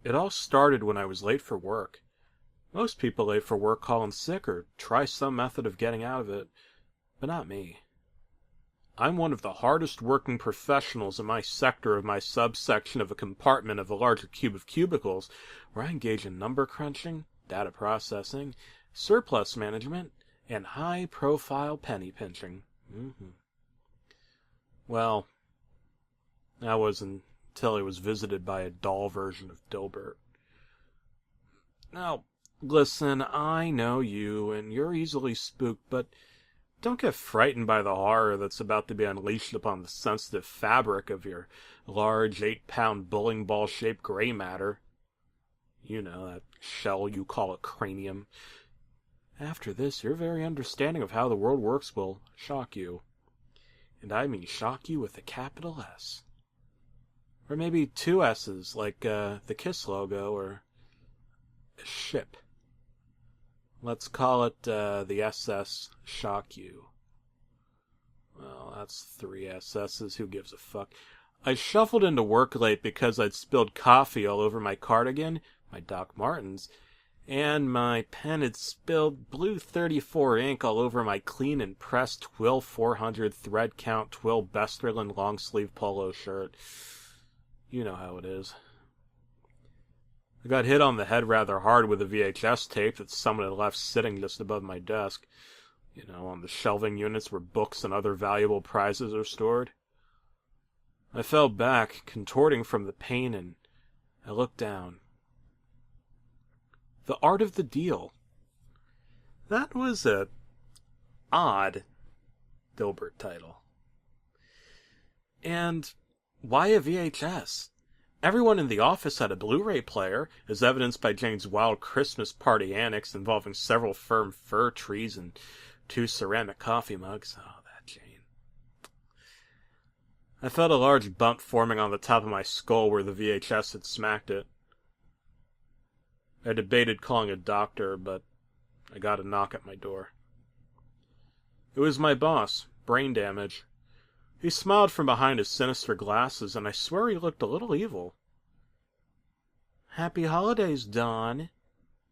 It all started when I was late for work. Most people late for work call in sick or try some method of getting out of it, but not me. I'm one of the hardest working professionals in my sector of my subsection of a compartment of a larger cube of cubicles, where I engage in number crunching, data processing, surplus management, and high-profile penny pinching. Well, that was until I was visited by a doll version of Dollbert. Now, listen, I know you, and you're easily spooked, but don't get frightened by the horror that's about to be unleashed upon the sensitive fabric of your large 8-pound bowling ball-shaped gray matter. You know, that shell you call a cranium. After this, your very understanding of how the world works will shock you. And I mean shock you with a capital S. Or maybe 2 S's, like the KISS logo, or a ship. Let's call it the SS Shock You. Well, that's 3 SS's, who gives a fuck? I shuffled into work late because I'd spilled coffee all over my cardigan, my Doc Martens, and my pen had spilled blue 34 ink all over my clean and pressed Twill 400 thread count Twill Besterland long sleeve polo shirt. You know how it is. I got hit on the head rather hard with a VHS tape that someone had left sitting just above my desk. You know, on the shelving units where books and other valuable prizes are stored. I fell back, contorting from the pain, and I looked down. The Art of the Deal. That was a odd Dollbert title. And why a VHS? Everyone in the office had a Blu-ray player, as evidenced by Jane's wild Christmas party annex involving several firm fir trees and 2 ceramic coffee mugs. Oh, that Jane. I felt a large bump forming on the top of my skull where the VHS had smacked it. I debated calling a doctor, but I got a knock at my door. It was my boss, Brain Damage. He smiled from behind his sinister glasses, and I swear he looked a little evil. "Happy holidays, Don."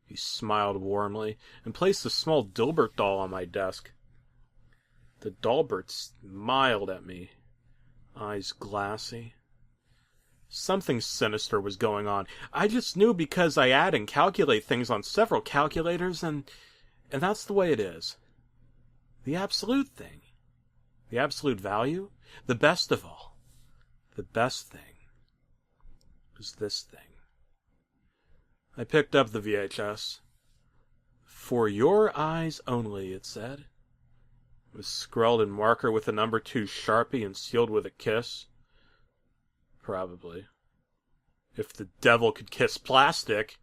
He smiled warmly, and placed a small Dollbert doll on my desk. The Dollbert smiled at me, eyes glassy. Something sinister was going on. I just knew because I add and calculate things on several calculators, and that's the way it is. The absolute thing. The absolute value. The best of all. The best thing is this thing. I picked up the VHS. "For your eyes only," it said. It was scrawled in marker with a number 2 Sharpie and sealed with a kiss. Probably. If the devil could kiss plastic.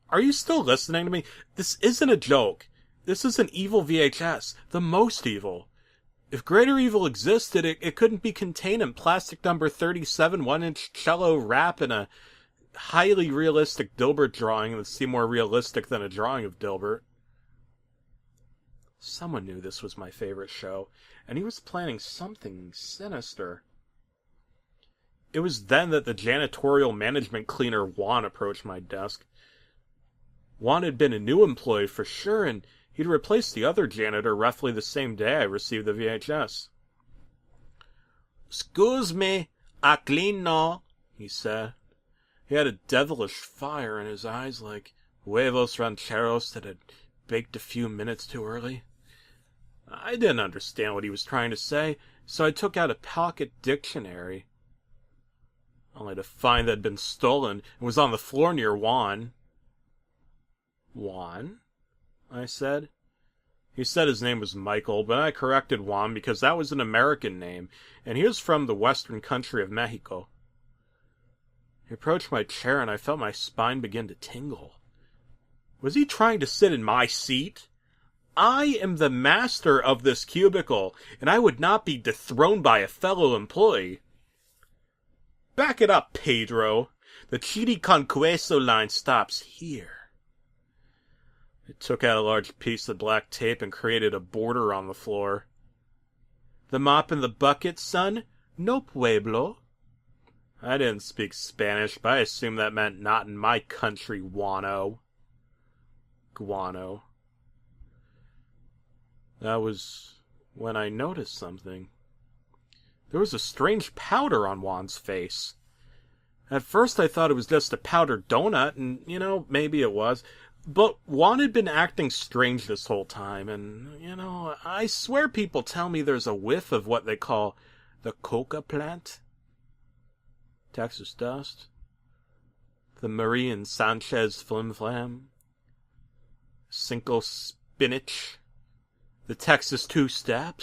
Are you still listening to me? This isn't a joke. This is an evil VHS. The most evil. If greater evil existed, it couldn't be contained in plastic number 37 1-inch cello wrap in a highly realistic Dollbert drawing that seemed more realistic than a drawing of Dollbert. Someone knew this was my favorite show, and he was planning something sinister. It was then that the janitorial management cleaner Juan approached my desk. Juan had been a new employee for sure, and he'd replaced the other janitor roughly the same day I received the VHS. "Excuse me, I clean now," he said. He had a devilish fire in his eyes, like huevos rancheros that had baked a few minutes too early. I didn't understand what he was trying to say, so I took out a pocket dictionary, only to find that it had been stolen and was on the floor near Juan. "Juan?" I said. He said his name was Michael, but I corrected Juan because that was an American name, and he was from the western country of Mexico. He approached my chair, and I felt my spine begin to tingle. Was he trying to sit in my seat? I am the master of this cubicle, and I would not be dethroned by a fellow employee. Back it up, Pedro. The Chidi con Queso line stops here. I took out a large piece of black tape and created a border on the floor. "The mop and the bucket, son? No pueblo." I didn't speak Spanish, but I assumed that meant not in my country, Guano. Guano. That was when I noticed something. There was a strange powder on Juan's face. At first I thought it was just a powdered donut, and, maybe it was. But Juan had been acting strange this whole time, and, I swear people tell me there's a whiff of what they call the coca plant. Texas dust. The Marie and Sanchez flim flam. Cinco spinach. The Texas two-step.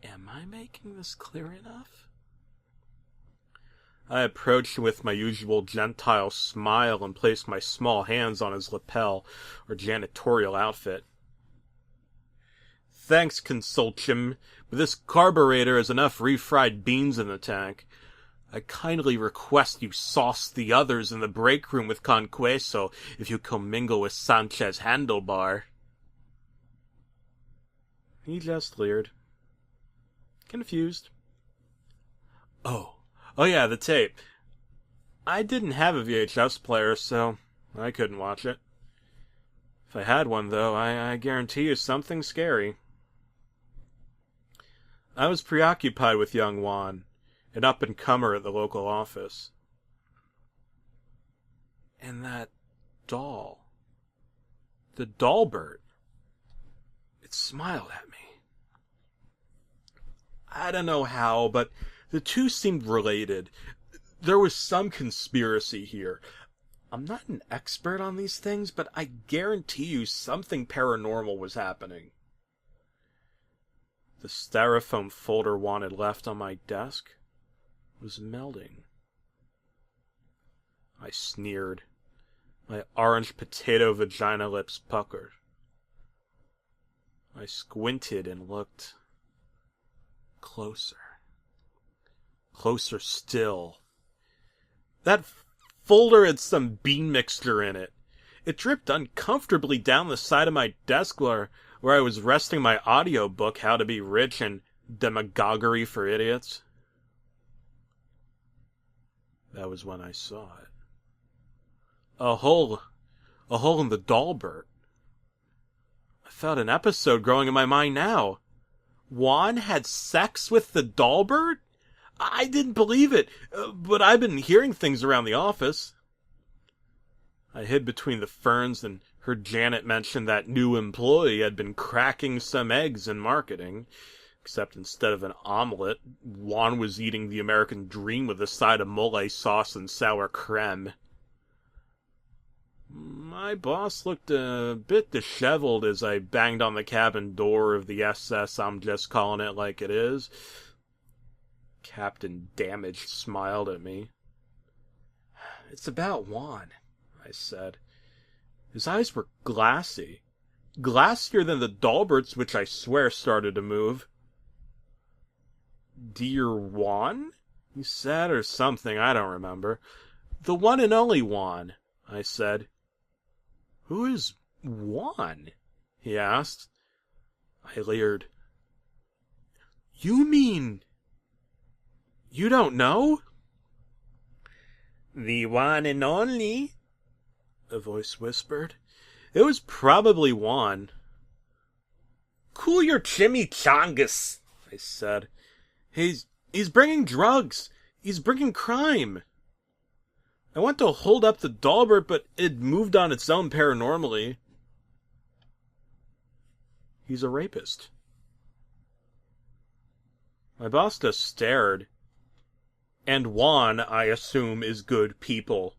Am I making this clear enough? I approached him with my usual Gentile smile and placed my small hands on his lapel, or janitorial outfit. Thanks, Consulchim, but this carburetor has enough refried beans in the tank. I kindly request you sauce the others in the break room with con queso if you commingle with Sanchez handlebar. He just leered. Confused. Oh yeah, the tape. I didn't have a VHS player, so I couldn't watch it. If I had one, though, I guarantee you something scary. I was preoccupied with young Juan, an up-and-comer at the local office. And that doll. The Dollbert. It smiled at me. I don't know how, but the two seemed related. There was some conspiracy here. I'm not an expert on these things, but I guarantee you something paranormal was happening. The styrofoam folder Juan had left on my desk was melting. I sneered. My orange potato vagina lips puckered. I squinted and looked closer. Closer still. That folder had some bean mixture in it. It dripped uncomfortably down the side of my desk where I was resting my audiobook, How to Be Rich and Demagoguery for Idiots. That was when I saw it. A hole in the Dollbert. I felt an episode growing in my mind now. Juan had sex with the Dollbert? I didn't believe it, but I've been hearing things around the office. I hid between the ferns and heard Janet mention that new employee had been cracking some eggs in marketing, except instead of an omelet, Juan was eating the American dream with a side of mole sauce and sour creme. My boss looked a bit disheveled as I banged on the cabin door of the SS I'm just calling it like it is. Captain Damage smiled at me. It's about Juan, I said. His eyes were glassy. Glassier than the Dollbert's, which I swear started to move. Dear Juan? He said, or something, I don't remember. The one and only Juan, I said. Who is Juan? He asked. I leered. You mean you don't know? The one and only, a voice whispered. It was probably Juan. Cool your chimichangas, I said. He's bringing drugs. He's bringing crime. I went to hold up the Dollbert, but it moved on its own paranormally. He's a rapist. My boss just stared. And Juan, I assume, is good people.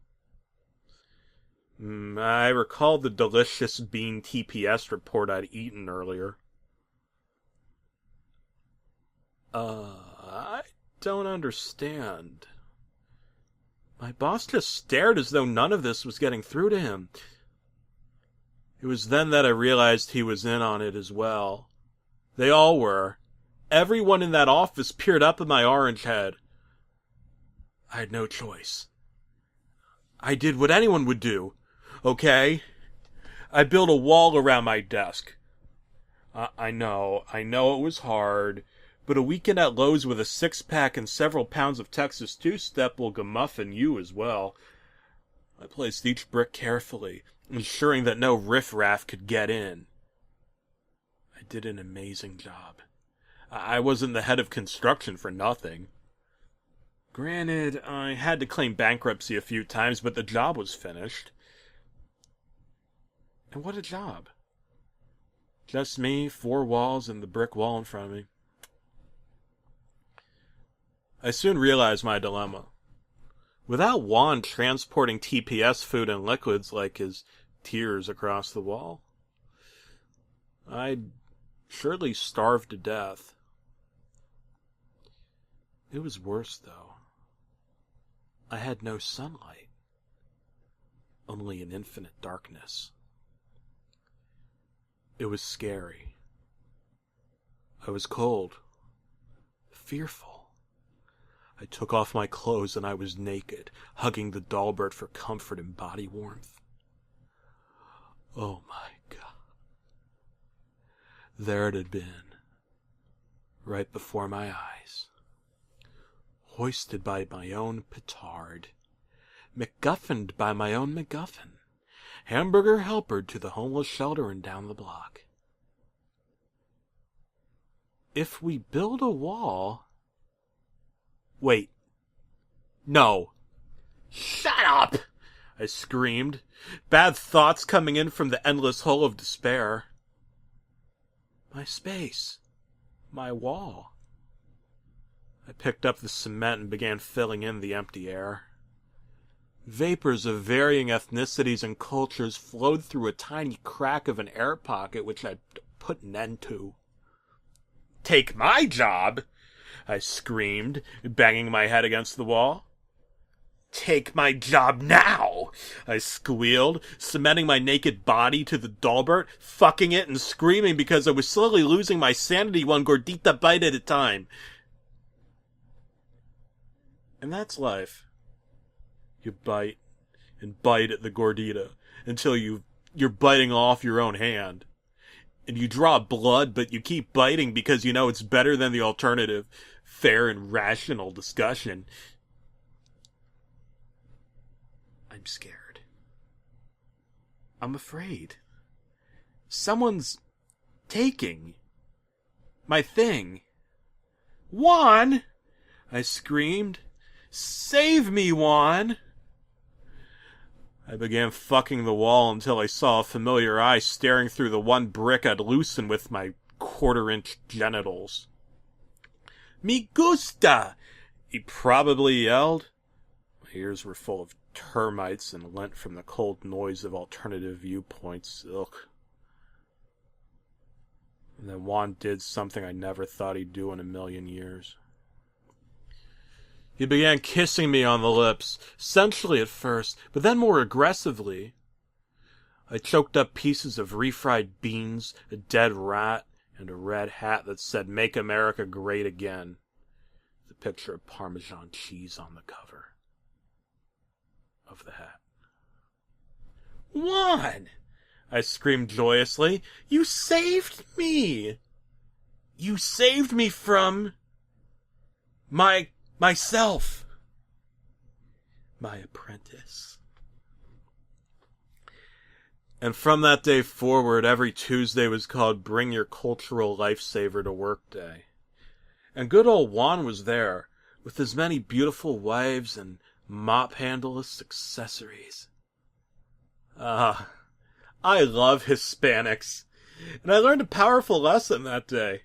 I recalled the delicious bean TPS report I'd eaten earlier. I don't understand. My boss just stared as though none of this was getting through to him. It was then that I realized he was in on it as well. They all were. Everyone in that office peered up at my orange head. I had no choice. I did what anyone would do, okay? I built a wall around my desk. I know it was hard, but a weekend at Lowe's with a six-pack and several pounds of Texas two-step will gamuffin you as well. I placed each brick carefully, ensuring that no riffraff could get in. I did an amazing job. I wasn't the head of construction for nothing. Granted, I had to claim bankruptcy a few times, but the job was finished. And what a job. Just me, four walls, and the brick wall in front of me. I soon realized my dilemma. Without Juan transporting TPS food and liquids like his tears across the wall, I'd surely starve to death. It was worse, though. I had no sunlight, only an infinite darkness. It was scary. I was cold, fearful. I took off my clothes and I was naked, hugging the Dollbert for comfort and body warmth. Oh my God. There it had been, right before my eyes. Hoisted by my own petard, MacGuffined by my own MacGuffin, hamburger helpered to the homeless shelter and down the block. If we build a wall... Wait. No. Shut up! I screamed, bad thoughts coming in from the endless hole of despair. My space. My wall. I picked up the cement and began filling in the empty air. Vapors of varying ethnicities and cultures flowed through a tiny crack of an air pocket which I put an end to. Take my job! I screamed, banging my head against the wall. Take my job now! I squealed, cementing my naked body to the Dollbert, fucking it and screaming because I was slowly losing my sanity one gordita bite at a time. And that's life. You bite and bite at the gordita until you're biting off your own hand. And you draw blood, but you keep biting because you know it's better than the alternative. Fair and rational discussion. I'm scared. I'm afraid. Someone's taking my thing. Juan! I screamed. Save me, Juan! I began fucking the wall until I saw a familiar eye staring through the one brick I'd loosened with my quarter-inch genitals. Me gusta! He probably yelled. My ears were full of termites and lent from the cold noise of alternative viewpoints. Ugh. And then Juan did something I never thought he'd do in a million years. He began kissing me on the lips, sensually at first, but then more aggressively. I choked up pieces of refried beans, a dead rat, and a red hat that said, "Make America Great Again." The picture of Parmesan cheese on the cover of the hat. Juan! I screamed joyously. You saved me! You saved me from... myself. My apprentice. And from that day forward, every Tuesday was called Bring Your Cultural Lifesaver to Work Day. And good old Juan was there, with his many beautiful wives and mop-handleless accessories. I love Hispanics, and I learned a powerful lesson that day.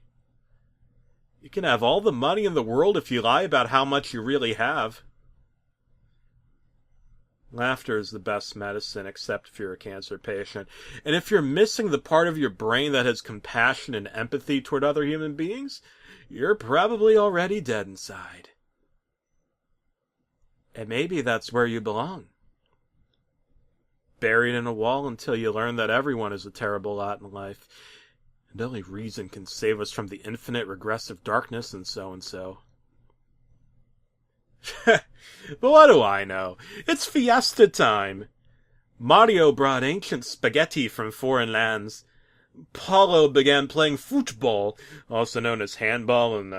You can have all the money in the world if you lie about how much you really have. Laughter is the best medicine, except if you're a cancer patient. And if you're missing the part of your brain that has compassion and empathy toward other human beings, you're probably already dead inside. And maybe that's where you belong. Buried in a wall until you learn that everyone is a terrible lot in life, and only reason can save us from the infinite regressive darkness and so. But what do I know? It's fiesta time. Mario brought ancient spaghetti from foreign lands. Paulo began playing football, also known as handball in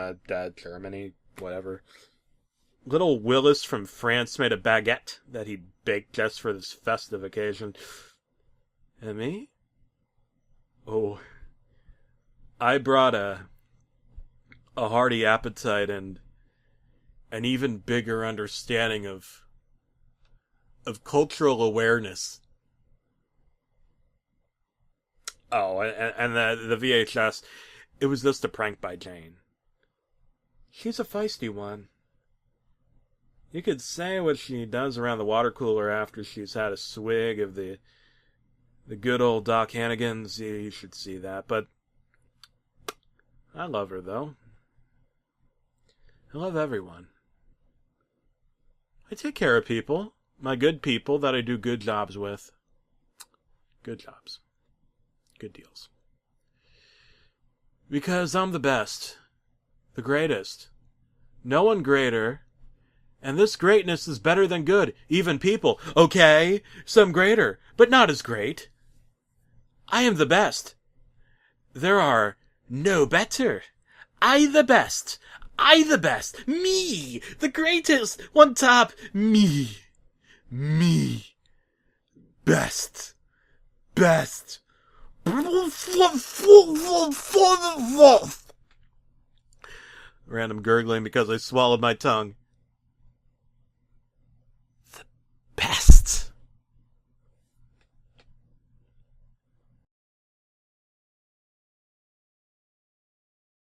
Germany, whatever. Little Willis from France made a baguette that he baked just for this festive occasion. And me? Oh, I brought a hearty appetite and an even bigger understanding of cultural awareness. Oh, and the VHS, it was just a prank by Jane. She's a feisty one. You could say what she does around the water cooler after she's had a swig of the good old Doc Hannigan's. You should see that, but I love her, though. I love everyone. I take care of people. My good people that I do good jobs with. Good jobs. Good deals. Because I'm the best. The greatest. No one greater. And this greatness is better than good. Even people. Okay, some greater, but not as great. I am the best. There are no better. I the best. I the best. Me. The greatest. One top. Me. Me. Best. Best. Random gurgling because I swallowed my tongue.